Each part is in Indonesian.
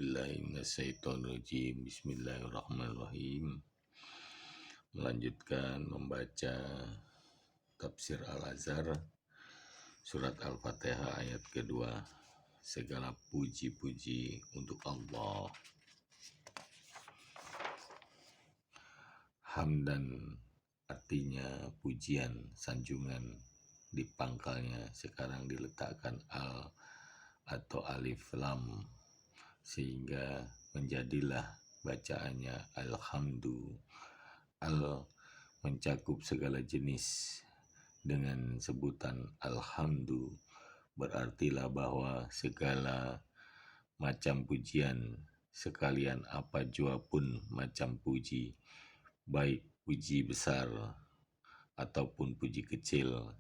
A'udzubillahi Bismillahirrahmanirrahim. Melanjutkan membaca tafsir Al-Azhar surat Al-Fatihah ayat kedua. Segala puji-puji untuk Allah. Hamdan artinya pujian, sanjungan. Di pangkalnya sekarang diletakkan al atau alif lam, sehingga menjadilah bacaannya alhamdu. Al mencakup segala jenis. Dengan sebutan alhamdu berartilah bahwa segala macam pujian, sekalian apa jua pun macam puji, baik puji besar ataupun puji kecil,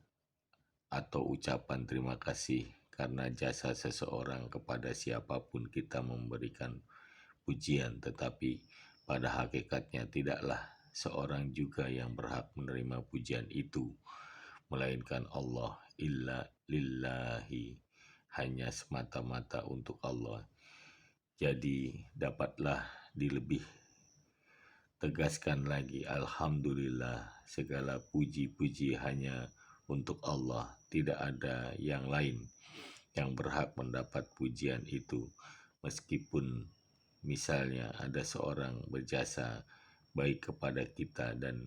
atau ucapan terima kasih karena jasa seseorang kepada siapapun kita memberikan pujian, tetapi pada hakikatnya tidaklah seorang juga yang berhak menerima pujian itu, melainkan Allah. Illa lillahi, hanya semata-mata untuk Allah. Jadi dapatlah dilebih tegaskan lagi, alhamdulillah, segala puji-puji hanya untuk Allah, tidak ada yang lain yang berhak mendapat pujian itu. Meskipun misalnya ada seorang berjasa baik kepada kita dan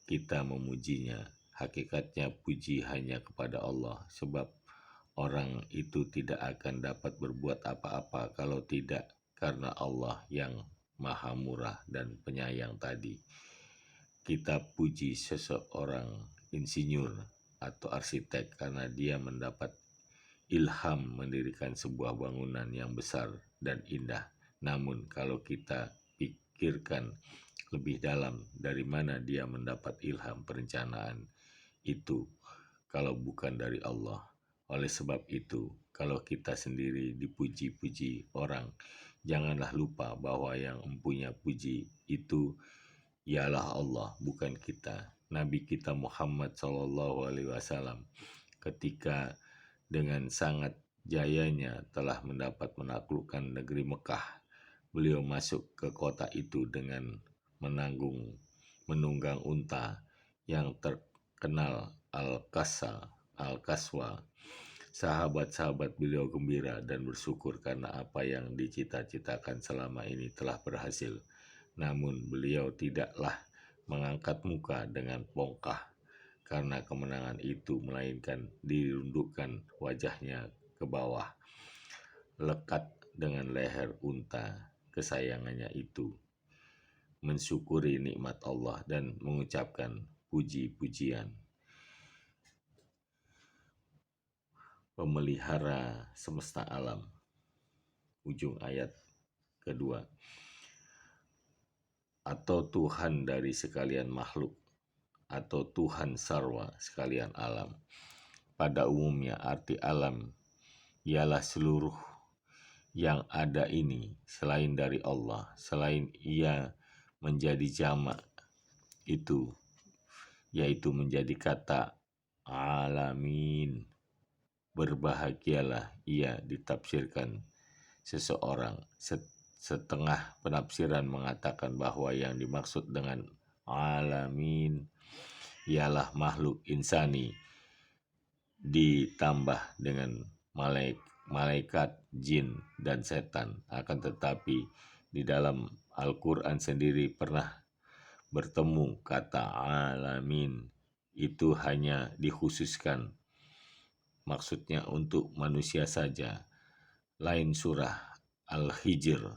kita memujinya, hakikatnya puji hanya kepada Allah, sebab orang itu tidak akan dapat berbuat apa-apa kalau tidak karena Allah yang Maha Murah dan Penyayang tadi. Kita puji seseorang insinyur atau arsitek karena dia mendapat ilham mendirikan sebuah bangunan yang besar dan indah. Namun kalau kita pikirkan lebih dalam, dari mana dia mendapat ilham perencanaan itu kalau bukan dari Allah. Oleh sebab itu, kalau kita sendiri dipuji-puji orang, janganlah lupa bahwa yang mempunyai puji itu ialah Allah, bukan kita. Nabi kita Muhammad SAW ketika dengan sangat jayanya telah mendapat menaklukkan negeri Mekah, beliau masuk ke kota itu dengan menunggang unta yang terkenal Al-Kaswa. Sahabat-sahabat beliau gembira dan bersyukur karena apa yang dicita-citakan selama ini telah berhasil. Namun beliau tidaklah mengangkat muka dengan bongkah karena kemenangan itu, melainkan dirundukkan wajahnya ke bawah, lekat dengan leher unta kesayangannya itu, mensyukuri nikmat Allah dan mengucapkan puji-pujian. Pemelihara semesta alam, ujung ayat kedua, atau Tuhan dari sekalian makhluk, atau Tuhan sarwa sekalian alam. Pada umumnya arti alam ialah seluruh yang ada ini selain dari Allah. Selain ia menjadi jamak itu, yaitu menjadi kata alamin. Berbahagialah ia ditafsirkan seseorang. Setengah penafsiran mengatakan bahwa yang dimaksud dengan alamin ialah makhluk insani ditambah dengan malaikat, jin, dan setan. Akan tetapi di dalam Al-Quran sendiri pernah bertemu kata alamin. Itu hanya dikhususkan maksudnya untuk manusia saja. Lain surah Al-Hijr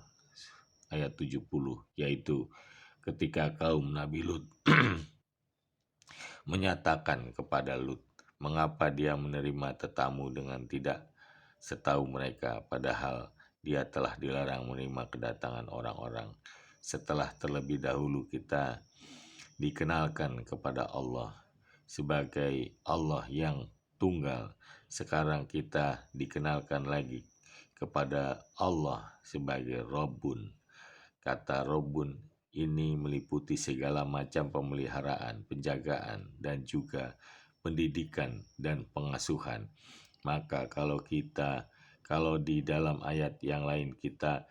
ayat 70, yaitu ketika kaum Nabi Lut menyatakan kepada Lut, mengapa dia menerima tetamu dengan tidak setahu mereka, padahal dia telah dilarang menerima kedatangan orang-orang. Setelah terlebih dahulu kita dikenalkan kepada Allah sebagai Allah yang tunggal, sekarang kita dikenalkan lagi kepada Allah sebagai Rabbun. Kata Rabbun ini meliputi segala macam pemeliharaan, penjagaan, dan juga pendidikan dan pengasuhan. Maka kalau di dalam ayat yang lain kita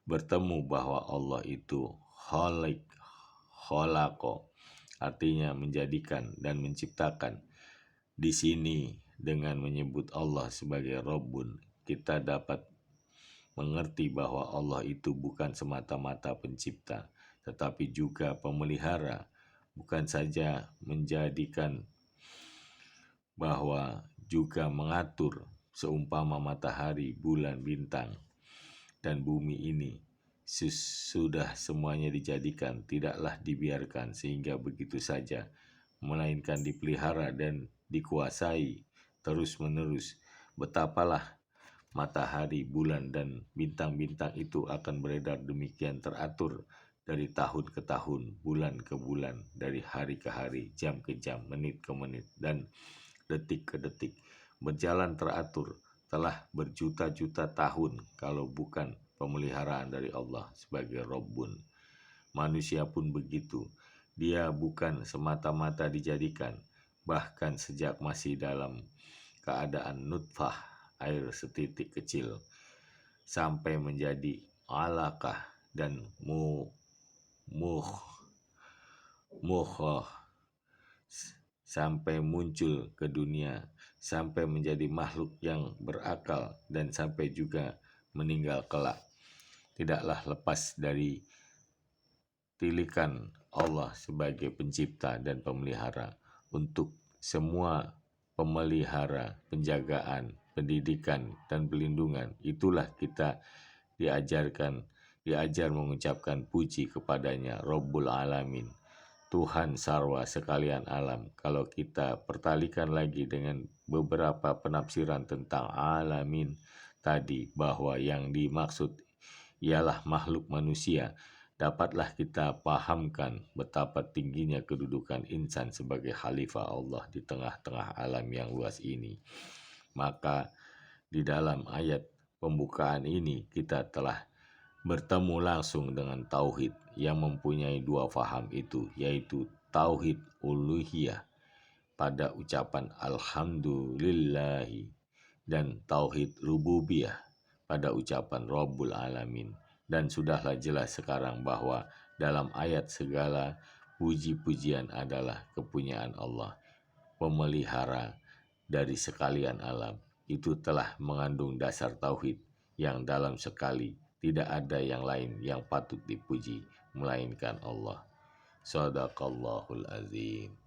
bertemu bahwa Allah itu khalik, kholako, artinya menjadikan dan menciptakan. Di sini dengan menyebut Allah sebagai Rabbun, kita dapat mengerti bahwa Allah itu bukan semata-mata pencipta, tetapi juga pemelihara, bukan saja menjadikan bahwa juga mengatur seumpama matahari, bulan, bintang, dan bumi ini sudah semuanya dijadikan, tidaklah dibiarkan sehingga begitu saja, melainkan dipelihara dan dikuasai terus-menerus. Betapalah matahari, bulan, dan bintang-bintang itu akan beredar demikian teratur dari tahun ke tahun, bulan ke bulan, dari hari ke hari, jam ke jam, menit ke menit, dan detik ke detik. Berjalan teratur telah berjuta-juta tahun kalau bukan pemeliharaan dari Allah sebagai Rabbun. Manusia pun begitu. Dia bukan semata-mata dijadikan, bahkan sejak masih dalam keadaan nutfah, air setitik kecil, sampai menjadi alaqah dan mukhah, sampai muncul ke dunia, sampai menjadi makhluk yang berakal, dan sampai juga meninggal kelak. Tidaklah lepas dari tilikan Allah sebagai pencipta dan pemelihara. Untuk semua pemelihara, penjagaan, pendidikan, dan pelindungan, itulah kita diajar mengucapkan puji kepadanya, Rabbul Alamin, Tuhan sarwa sekalian alam. Kalau kita pertalikan lagi dengan beberapa penafsiran tentang alamin tadi, bahwa yang dimaksud ialah makhluk manusia, dapatlah kita pahamkan betapa tingginya kedudukan insan sebagai khalifah Allah di tengah-tengah alam yang luas ini. Maka di dalam ayat pembukaan ini kita telah bertemu langsung dengan tauhid yang mempunyai dua faham itu, yaitu tauhid uluhiyah pada ucapan alhamdulillahi, dan tauhid rububiyah pada ucapan Rabbul Alamin. Dan sudahlah jelas sekarang bahwa dalam ayat segala puji-pujian adalah kepunyaan Allah, pemelihara dari sekalian alam. Itu telah mengandung dasar tauhid yang dalam sekali tidak ada yang lain yang patut dipuji melainkan Allah. Shadaqallahul azim.